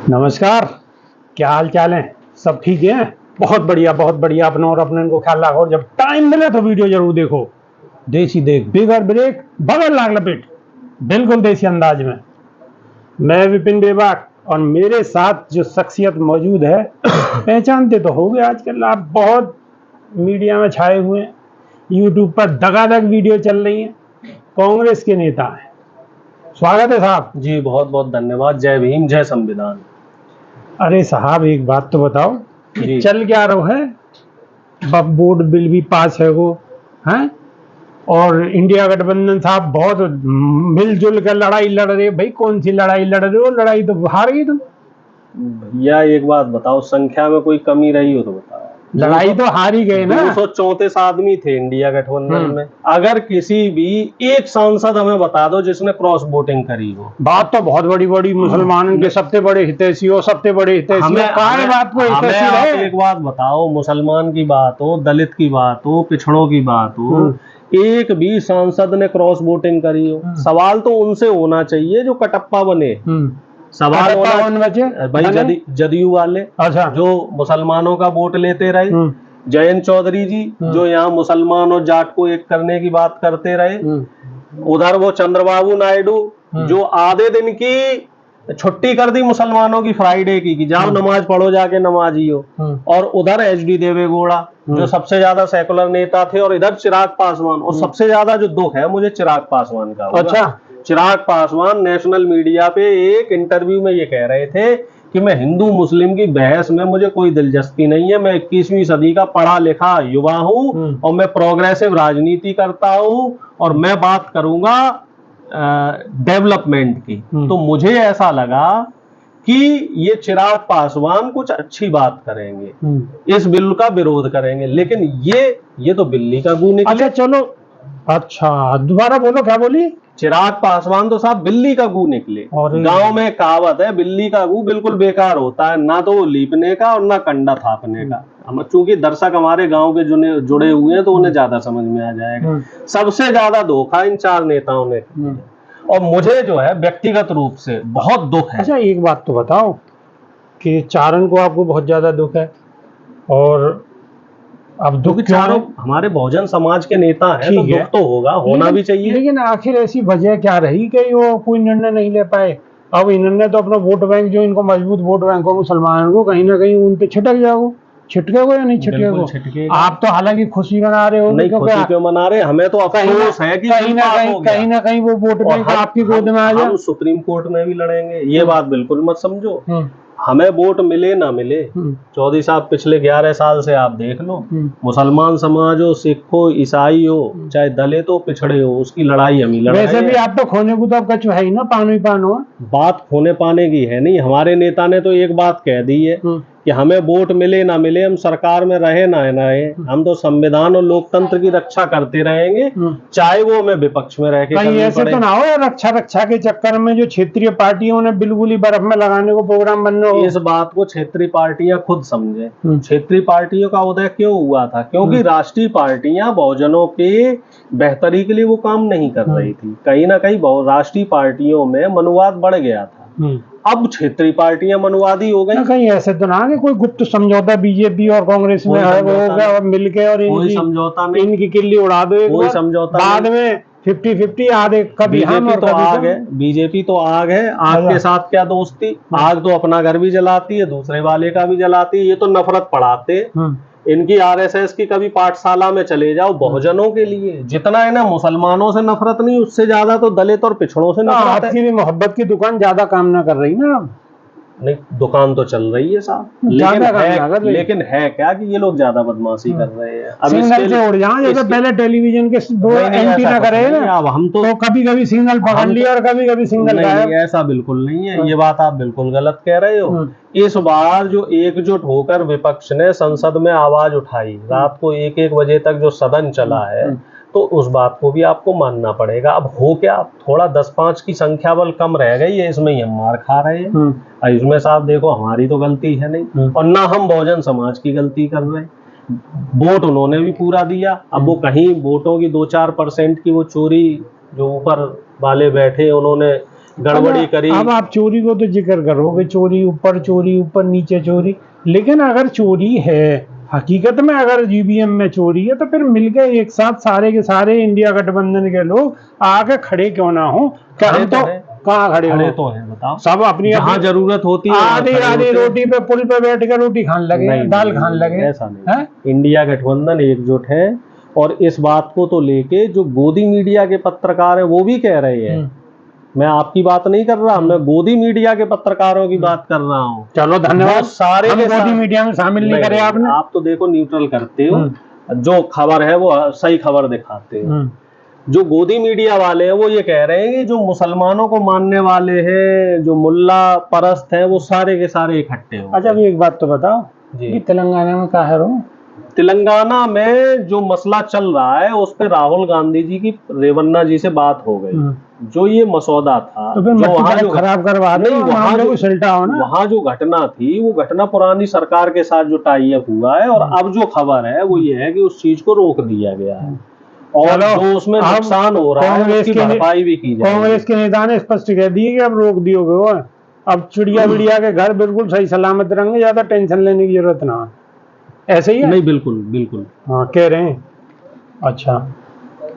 नमस्कार। क्या हाल चाल है? सब ठीक है? बहुत बढ़िया अपना और अपने को ख्याल रखो। जब टाइम मिले तो वीडियो जरूर देखो। देसी देख, बिगर ब्रेक, बगैर लाग लपेट, बिल्कुल देसी अंदाज में। मैं विपिन बेबाक और मेरे साथ जो शख्सियत मौजूद है पहचानते तो हो गए, आजकल आप बहुत मीडिया में छाए हुए हैं। यूट्यूब पर दगादग वीडियो चल रही है। कांग्रेस के नेता है। स्वागत है साहब जी। बहुत बहुत धन्यवाद। जय भीम, जय संविधान। अरे साहब, एक बात तो बताओ, जी। चल क्या रहा है? बोर्ड बिल भी पास है वो, हैं? और इंडिया गठबंधन साहब बहुत मिलजुल कर लड़ाई लड़ रहे। भाई कौन सी लड़ाई लड़ रहे हो? लड़ाई तो हार गई तुम। भैया एक बात बताओ, संख्या में कोई कमी रही हो तो बताओ। लड़ाई तो हार ही गए ना। 234 आदमी थे इंडिया गठबंधन में। अगर किसी भी एक सांसद हमें बता दो जिसने क्रॉस वोटिंग करी हो। बात तो बहुत बड़ी मुसलमानों के सबसे बड़े हितैषी हो, सबसे बड़े हितैषी। हमें एक बात बताओ, मुसलमान की बात हो, दलित की बात हो, पिछड़ों की बात हो, एक भी सांसद ने क्रॉस वोटिंग करी हो? सवाल तो उनसे होना चाहिए जो कटप्पा बने। सवाल होना भाई जदयू वाले, अच्छा, जो मुसलमानों का वोट लेते रहे। जयंत चौधरी जी जो यहाँ मुसलमान और जाट को एक करने की बात करते रहे। उधर वो चंद्रबाबू नायडू जो आधे दिन की छुट्टी कर दी मुसलमानों की, फ्राइडे की जाओ नमाज पढ़ो, जाके नमाजी हो। और उधर एचडी देवेगौड़ा जो सबसे ज्यादा सेकुलर नेता थे, और इधर चिराग पासवान। और सबसे ज्यादा जो दुख है मुझे चिराग पासवान का। अच्छा, चिराग पासवान नेशनल मीडिया पे एक इंटरव्यू में ये कह रहे थे कि मैं हिंदू मुस्लिम की बहस में मुझे कोई दिलचस्पी नहीं है, मैं 21वीं सदी का पढ़ा लिखा युवा हूं और मैं प्रोग्रेसिव राजनीति करता हूं और मैं बात करूंगा डेवलपमेंट की। तो मुझे ऐसा लगा कि ये चिराग पासवान कुछ अच्छी बात करेंगे, इस बिल का विरोध करेंगे, लेकिन ये तो बिल्ली का गू निकले। अच्छा चलो, अच्छा दोबारा बोलो, क्या बोली? चिराग पासवान तो साहब बिल्ली का गू निकले। और गांव में कहावत है, बिल्ली का गू बिल्कुल बेकार होता है, ना तो वो लीपने का और ना कंडा थापने का। हम चूंकि दर्शक हमारे गांव के जुड़े हुए हैं तो उन्हें ज्यादा समझ में आ जाएगा। सबसे ज्यादा धोखा इन चार नेताओं ने, और मुझे जो है व्यक्तिगत रूप से बहुत दुख है। अच्छा एक बात तो बताओ कि चारण को आपको बहुत ज्यादा दुख है, और अब दुख चारों हमारे बहुजन समाज के नेता हैं तो दुख तो होगा, होना भी चाहिए। लेकिन आखिर ऐसी वजह क्या रही कि वो कोई निर्णय नहीं ले पाए? अब इन्होंने तो अपना वोट बैंक, जो इनको मजबूत वोट बैंक हो मुसलमानों को, कहीं ना कहीं उन पे छिटक जाओ। छिटकेगो या नहीं छिटकेगो? आप तो हालांकि खुशी मना रहे हो। नहीं, खुशी क्यों मना रहे? हमें तो अफसोस है कि कहीं ना कहीं वो वोट बैंक आपकी गोद में आ जाए। हम सुप्रीम कोर्ट में भी लड़ेंगे, ये बात बिल्कुल मत समझो। हमें वोट मिले ना मिले, चौधरी साहब पिछले 11 साल से आप देख लो, मुसलमान समाज हो, सिख हो, ईसाई हो, चाहे दलित हो, पिछड़े हो, उसकी लड़ाई हम ही लड़ रहे हैं। वैसे भी आप तो खोने को तो अब कछु है ही ना, पानो ही पानो। बात खोने पाने की है नहीं। हमारे नेता ने तो एक बात कह दी है कि हमें वोट मिले ना मिले, हम सरकार में रहे ना रहे, हम तो संविधान और लोकतंत्र की रक्षा करते रहेंगे, चाहे वो हमें विपक्ष में रह के। कहीं ऐसे तो ना हो रक्षा के चक्कर में जो क्षेत्रीय पार्टियों ने बिल्कुल ही बर्फ में लगाने को प्रोग्राम बनना हो। इस बात को क्षेत्रीय पार्टियां खुद समझे। क्षेत्रीय पार्टियों का उदय क्यों हुआ था? क्योंकि राष्ट्रीय पार्टियां बहुजनों के बेहतरी के लिए वो काम नहीं कर रही थी। कहीं ना कहीं राष्ट्रीय पार्टियों में मनुवाद बढ़ गया था। अब क्षेत्रीय पार्टियां मनुवादी हो गई। कहीं ऐसे तो ना कि कोई गुप्त समझौता बीजेपी और कांग्रेस में है वो हो गया और मिलके, और कोई समझौता नहीं, इनकी किल्ली उड़ा दो एक कोई समझौता बाद में 50-50 आधे कभी हम और तो आग है। बीजेपी तो आग है, आग के साथ क्या दोस्ती? आग तो अपना घर भी जलाती है, दूसरे वाले का भी जलाती है। ये तो नफरत पढ़ाते। इनकी आरएसएस की कभी पाठशाला में चले जाओ, बहुजनों के लिए जितना है ना, मुसलमानों से नफरत नहीं, उससे ज्यादा तो दलित और पिछड़ों से नफरत है। आपकी भी मोहब्बत की दुकान ज्यादा काम ना कर रही ना। नहीं, दुकान तो चल रही है साहब, लेकिन है क्या कि ये लोग ज्यादा बदमाशी कर रहे हैं। अब सिंगल से उड़ जाओ, जैसे पहले टेलीविजन के दो एंटीना करे ना, अब हम तो कभी सिंगल पकड़ लिया और कभी सिंगल गायब। ऐसा बिल्कुल नहीं है, ये बात आप बिल्कुल गलत कह रहे हो। इस बार जो एकजुट होकर विपक्ष ने संसद में आवाज उठाई, रात को 1-1 बजे तक जो सदन चला है, तो उस बात को भी आपको मानना पड़ेगा। अब हो क्या, थोड़ा 10-5 की संख्या बल कम रह गई है, इसमें ही हम मार खा रहे हैं। इसमें साहब देखो, हमारी तो गलती है नहीं, और ना हम बहुजन समाज की गलती कर रहे हैं। वोट उन्होंने भी पूरा दिया। अब वो कहीं वोटों की 2-4% की वो चोरी, जो ऊपर वाले बैठे उन्होंने गड़बड़ी करी। अब आप चोरी को तो जिक्र करोगे, चोरी ऊपर नीचे चोरी, लेकिन अगर चोरी है हकीकत में, अगर ईवीएम में चोरी है, तो फिर मिलके एक साथ सारे के सारे इंडिया गठबंधन के लोग आके खड़े क्यों ना हो? क्या हम तो कहाँ खड़े हो? तो है, बताओ। सब अपनी जहाँ जरूरत होती है आधी आधी रोटी पे पुल पे बैठ कर रोटी खाने लगे, दाल खाने लगे। ऐसा नहीं, इंडिया गठबंधन एकजुट है। और इस बात को तो लेके जो गोदी मीडिया के पत्रकार है वो भी कह रहे हैं, मैं आपकी बात नहीं कर रहा, मैं गोदी मीडिया के पत्रकारों की बात कर रहा हूँ। चलो धन्यवाद, सारे हम गोदी मीडिया में शामिल नहीं करे आपने। आप तो देखो न्यूट्रल करते हो, जो खबर है वो सही खबर दिखाते हो। जो गोदी मीडिया वाले हैं वो ये कह रहे हैं कि जो मुसलमानों को मानने वाले हैं, जो मुल्ला परस्त हैं, वो सारे के सारे इकट्ठे हो। अच्छा अभी एक बात तो बताओ कि तेलंगाना में क्या है रो? तेलंगाना में जो मसला चल रहा है उस पे राहुल गांधी जी की रेवन्ना जी से बात हो गई। जो ये मसौदा था, तो फिर जो वहाँ जो खराब करवा दो, वहाँ जो सल्टा हो ना, वहाँ जो घटना थी वो घटना पुरानी सरकार के साथ जो टाई अप हुआ है, और अब जो खबर है वो ये है कि उस चीज को रोक दिया गया है, और जो उसमें नुकसान हो रहा है उसकी भरपाई भी की जाए। कांग्रेस के नेता ने स्पष्ट कह दिए कि अब रोक दियोगे वो, अब चिड़िया बिड़िया के घर बिल्कुल सही सलामत रहेंगे, ज्यादा टेंशन लेने की जरूरत ना है। ऐसे ही है? नहीं, बिल्कुल बिल्कुल, हाँ कह रहे हैं। अच्छा,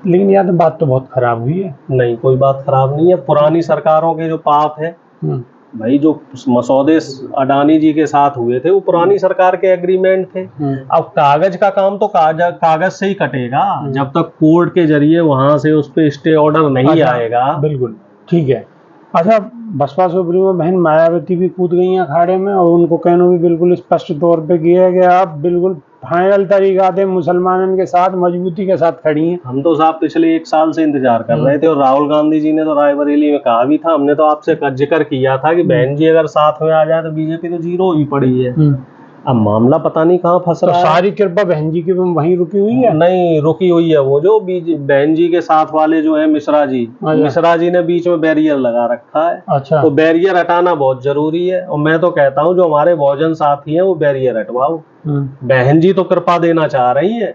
लेकिन यार बात तो बहुत खराब हुई है। नहीं, कोई बात खराब नहीं है, पुरानी सरकारों के जो पाप है भाई, जो मसौदे अडानी जी के साथ हुए थे वो पुरानी सरकार के एग्रीमेंट थे। अब कागज का काम तो कागज से ही कटेगा, जब तक कोर्ट के जरिए वहां से उस पे स्टे ऑर्डर नहीं आएगा। बिल्कुल ठीक है। अच्छा, बसपा सुप्रीमो बहन मायावती भी कूद गई हैं अखाड़े में, और उनको कहना भी बिल्कुल स्पष्ट तौर पे किया गया, आप बिल्कुल फाइनल तरीका से मुसलमानों के साथ मजबूती के साथ खड़ी हैं। हम तो साहब पिछले 1 साल से इंतजार कर रहे थे, और राहुल गांधी जी ने तो रायबरेली में कहा भी था, हमने तो आपसे जिक्र किया था कि बहन जी अगर साथ में आ जाए तो बीजेपी तो जीरो ही पड़ी है। अब मामला पता नहीं कहाँ फंस रहा है। सारी कृपा बहन जी की वहीं रुकी हुई है? नहीं रुकी हुई है, वो जो बहन जी के साथ वाले जो है मिश्रा जी ने बीच में बैरियर लगा रखा है। अच्छा, तो बैरियर हटाना बहुत जरूरी है, और मैं तो कहता हूँ जो हमारे बहुजन साथी हैं वो बैरियर हटवाओ। बहन जी तो कृपा देना चाह रही है,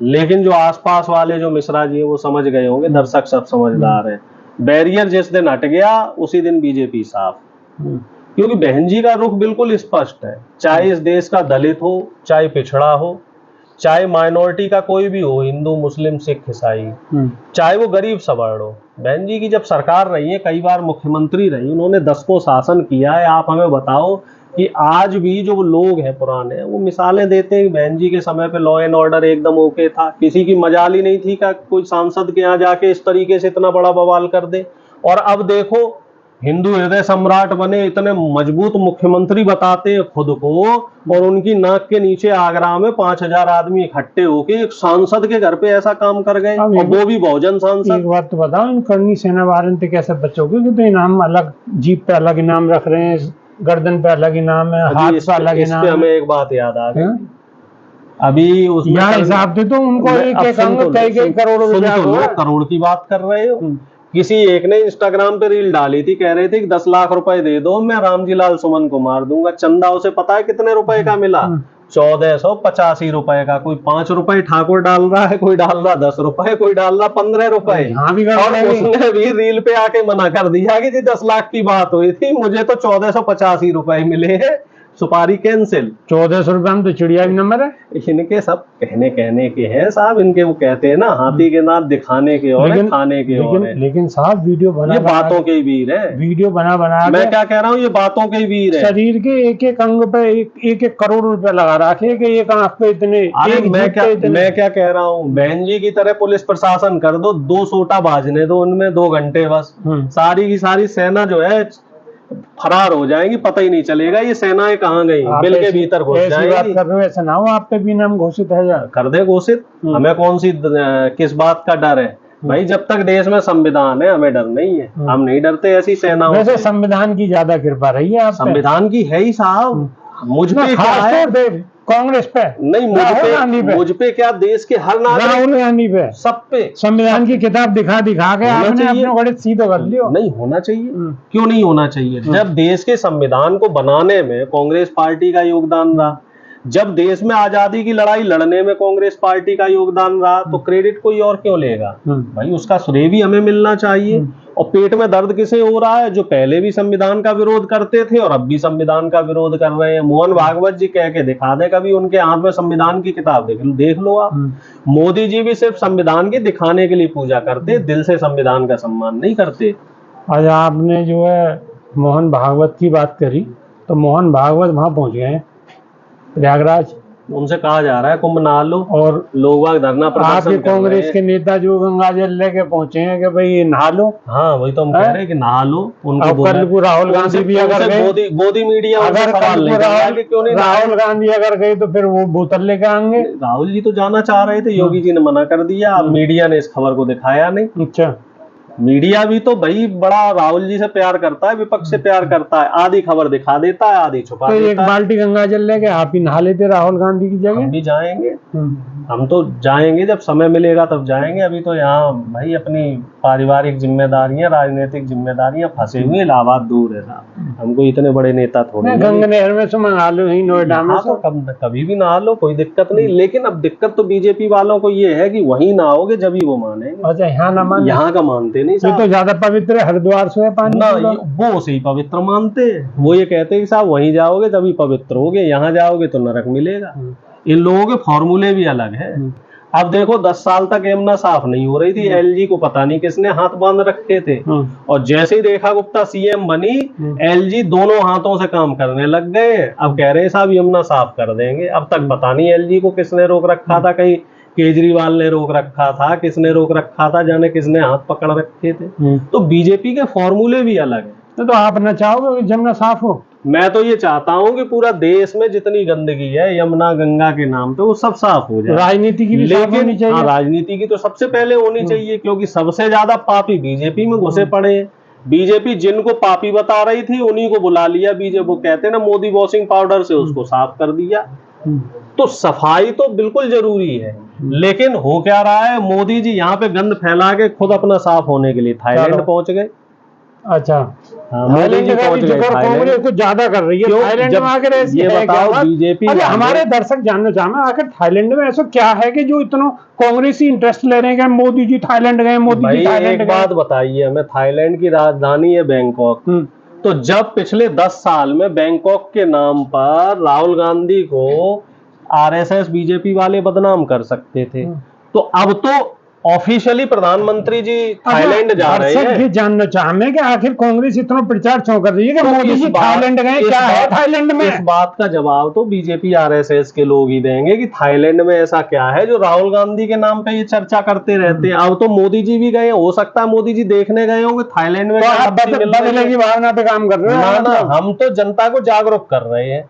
लेकिन जो आसपास वाले जो मिश्रा जी है वो समझ गए होंगे, दर्शक सब समझदार है। बैरियर जिस दिन हट गया उसी दिन बीजेपी साफ, क्योंकि बहन जी का रुख बिल्कुल स्पष्ट है, चाहे इस देश का दलित हो, चाहे पिछड़ा हो, चाहे माइनॉरिटी का कोई भी हो, हिंदू मुस्लिम सिख ईसाई, चाहे वो गरीब सवर्ण हो। बहन जी की जब सरकार रही है, कई बार मुख्यमंत्री रही, उन्होंने 10 को शासन किया है। आप हमें बताओ कि आज भी जो लोग हैं पुराने, वो मिसालें देते हैं, बहन जी के समय पे लॉ एंड ऑर्डर एकदम ओके था, किसी की मजाल ही नहीं थी कि कोई सांसद के यहाँ जाके इस तरीके से इतना बड़ा बवाल कर दे। और अब देखो, हिंदू हृदय सम्राट बने, इतने मजबूत मुख्यमंत्री बताते हैं खुद को, और उनकी नाक के नीचे आगरा में 5000 आदमी इकट्ठे होके एक सांसद के घर पे ऐसा काम कर गए, और वो भी बहुजन सांसद। एक बात तो बताओ, इन करनी सेना वारंट कैसे बचोगे? तो इनाम अलग, जीप पे अलग इनाम रख रहे हैं, गर्दन पे अलग इनाम है, हाथ पे अलग इनाम है। हमें एक बात याद आ गई, अभी उसमें हिसाब से तो उनको एक अंग कई करोड़ रुपया, करोड़ की बात कर रहे हो। किसी एक ने इंस्टाग्राम पे रील डाली थी, कह रहे थे कि 10 लाख रुपए दे दो, मैं रामजी लाल सुमन को मार दूंगा। चंदा उसे पता है कितने रुपए का मिला? 1485 रुपए का। कोई 5 रुपए ठाकुर डाल रहा है, कोई डाल रहा 10 रुपए, कोई डाल रहा 15 रुपए। और उसने भी रील पे आके मना कर दिया कि 10 लाख की बात हुई थी, मुझे तो 1485 रुपए मिले हैं, सुपारी कैंसिल। 1400 रुपए में तो चिड़िया भी नंबर है। इनके सब कहने के हैं साहब, इनके वो कहते हैं ना, हाथी के नाथ दिखाने के और खाने के और है। लेकिन साहब वीडियो बना, ये बातों के वीर है, वीडियो बना मैं क्या कह रहा हूँ, ये बातों के वीर है। शरीर के एक अंग पे एक करोड़ रुपए लगा रखे कि एक आंख पे इतने। मैं क्या कह रहा हूँ, बहन जी की तरह पुलिस प्रशासन कर दो, 2 सोटा बाजने दो उनमें 2 घंटे बस, सारी की सारी सेना जो है फरार हो जाएंगी, पता ही नहीं चलेगा ये सेनाएं कहाँ गई, बिल के भीतर घुस जाएंगी। ऐसा ना हो आप पे भी नाम घोषित है या कर दे घोषित, हमें कौन सी किस बात का डर है भाई? जब तक देश में संविधान है हमें डर नहीं है, हम नहीं डरते ऐसी सेनाओं से। वैसे संविधान की ज्यादा कृपा रही है आप पे। संविधान की है ही साहब, मुझ पे क्या है? कांग्रेस पे नहीं, मुझ पे क्या, देश के हर नागरिक, राहुल गांधी पे, सब पे संविधान की किताब दिखा के आपने अपने गणित सीधे कर लियो। नहीं होना चाहिए, क्यों नहीं होना चाहिए? जब देश के संविधान को बनाने में कांग्रेस पार्टी का योगदान रहा, जब देश में आजादी की लड़ाई लड़ने में कांग्रेस पार्टी का योगदान रहा, तो क्रेडिट कोई और क्यों लेगा भाई? उसका श्रेय भी हमें मिलना चाहिए। और पेट में दर्द किसे हो रहा है? जो पहले भी संविधान का विरोध करते थे और अब भी संविधान का विरोध कर रहे हैं। मोहन भागवत जी कह के दिखा दे कभी, उनके हाथ में संविधान की किताब देख लो आप। मोदी जी भी सिर्फ संविधान की दिखाने के लिए पूजा करते, दिल से संविधान का सम्मान नहीं करते। आज आपने जो है मोहन भागवत की बात करी, तो मोहन भागवत वहां पहुंच गए हैं प्रयागराज, उनसे कहा जा रहा है कुंभ नहा लो, और लोग धरना प्रदर्शन आपके कर रहे कांग्रेस हैं। के नेता जो गंगा जल लेके पहुंचे हैं कि भाई नहा लो। हाँ, वही तो हम कह रहे हैं कि नहा लो। उनको और कल को राहुल गांधी भी अगर गए, गोदी मीडिया उनसे अगर सवाल कल नहीं को कर रहा है कि क्यों नहीं नहाए। राहुल गांधी अगर गए तो फिर वो बोतल लेके आएंगे। राहुल जी तो जाना चाह रहे थे, योगी जी ने मना कर दिया। अब मीडिया ने इस खबर को दिखाया नहीं। अच्छा, मीडिया भी तो भाई बड़ा राहुल जी से प्यार करता है, विपक्ष से प्यार करता है, आधी खबर दिखा देता है, आधी छुपा तो देता है। एक बाल्टी गंगा जल लेके आप ही नहा लेते राहुल गांधी की जगह। हम भी जाएंगे, हम तो जाएंगे, जब समय मिलेगा तब जाएंगे। अभी तो यहाँ भाई अपनी पारिवारिक जिम्मेदारियां, राजनीतिक जिम्मेदारियां फंसे हुए, इलाहाबाद दूर है साहब। हमको इतने बड़े नेता थोड़े गंगा नहर में से मंगा लो, यही नोएडा में तो कभी भी नहा लो, कोई दिक्कत नहीं। लेकिन अब दिक्कत तो बीजेपी वालों को ये है कि वहीं नहाओगे जब ही वो मानेंगे। अच्छा, यहाँ ना मान, यहाँ का मानते नहीं ये साहब। तो ज्यादा पवित्र है, हरिद्वार से है पानी ना, पूरा। वो उसे ही पवित्र मानते हैं। वो ये कहते हैं कि साहब वहीं जाओगे तभी पवित्र होगे, यहाँ जाओगे तो नरक मिलेगा। इन लोगों के फॉर्मूले भी अलग है। अब देखो 10 साल तक यमुना साफ नहीं हो रही थी, एलजी को पता नहीं किसने हाथ बांध रखे थे, और जैसे ही रेखा गुप्ता सीएम बनी, एलजी दोनों हाथों से काम करने लग गए। अब कह रहे हैं साहब यमुना साफ कर देंगे। अब तक पता नहीं एलजी को किसने रोक रखा था, कहीं केजरीवाल ने रोक रखा था, किसने रोक रखा था, जाने किसने हाथ पकड़ रखे थे। तो बीजेपी के फॉर्मूले भी अलग है। तो आप ना चाहोगे कि यमुना साफ हो? मैं तो ये चाहता हूँ कि पूरा देश में जितनी गंदगी है यमुना गंगा के नाम पे वो सब साफ हो जाए। राजनीति की भी साफ होनी चाहिए। हाँ, राजनीति की तो सबसे पहले होनी चाहिए, क्योंकि सबसे ज्यादा पापी बीजेपी में घुसे पड़े हैं। बीजेपी जिनको पापी बता रही थी उन्हीं को बुला लिया। बीजेपी वो कहते हैं ना मोदी वॉशिंग पाउडर से उसको साफ कर दिया। तो सफाई तो बिल्कुल जरूरी है, लेकिन हो क्या रहा है, मोदी जी यहाँ पे गंद फैला के खुद अपना साफ होने के लिए थाईलैंड पहुंच गए। अच्छा, हाँ, मोदी जी पहुंच गए कांग्रेस कुछ ज्यादा कर रही है थाईलैंड में आकर। ये बताओ बीजेपी, अरे हमारे दर्शक जानना चाहना, आखिर थाईलैंड में ऐसा क्या है कि जो इतना कांग्रेसी इंटरेस्ट ले रहे हैं? मोदी जी थाईलैंड गए, मोदी जी थाईलैंड गए। एक बात बताइए हमें, थाईलैंड की राजधानी है बैंकॉक। तो जब पिछले 10 साल में बैंकॉक के नाम पर राहुल गांधी को आरएसएस बीजेपी वाले बदनाम कर सकते थे, तो अब तो ऑफिशियली प्रधानमंत्री जी थाईलैंड जा रहे हैं। ये जानना चाहेंगे कि आखिर कांग्रेस इतना प्रचार क्यों कर रही है कि मोदी जी थाईलैंड गए? क्या है थाईलैंड में? इस बात का जवाब तो बीजेपी आरएसएस के लोग ही देंगे कि थाईलैंड में ऐसा क्या है जो राहुल गांधी के नाम पे ये चर्चा करते रहते हैं। अब तो मोदी जी भी गए, हो सकता है मोदी जी देखने गए होंगे थाईलैंड में। बदलने की भावना पे काम कर रहे हैं ना, हम तो जनता को जागरूक कर रहे हैं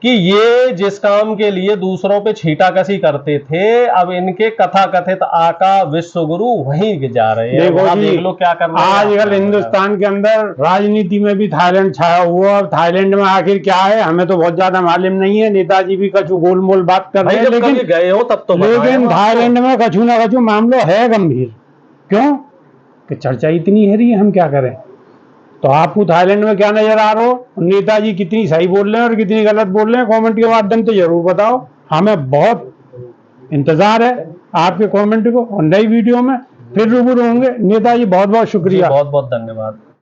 कि ये जिस काम के लिए दूसरों पे छींटाकशी करते थे, अब इनके कथा कथित आका विश्व गुरु वहीं जा रहे हैं। देख लो क्या कर रहे हैं। आजकल हिंदुस्तान के अंदर राजनीति में भी थाईलैंड छाया हुआ। और थाईलैंड में आखिर क्या है हमें तो बहुत ज्यादा मालूम नहीं है। नेताजी भी कछु गोलमोल बात कर रहे हैं, लेकिन गए हो तब तो। लेकिन थाईलैंड में कछु ना कछु मामला है गंभीर। क्यों कि चर्चा इतनी है रही है, हम क्या करें? तो आपको थाईलैंड में क्या नजर आ रहा हो? नेताजी कितनी सही बोल रहे हैं और कितनी गलत बोल रहे हैं, कमेंट के माध्यम से जरूर बताओ। हमें बहुत इंतजार है आपके कमेंट को, और नई वीडियो में फिर रूबरू होंगे। नेताजी बहुत बहुत शुक्रिया, बहुत बहुत धन्यवाद।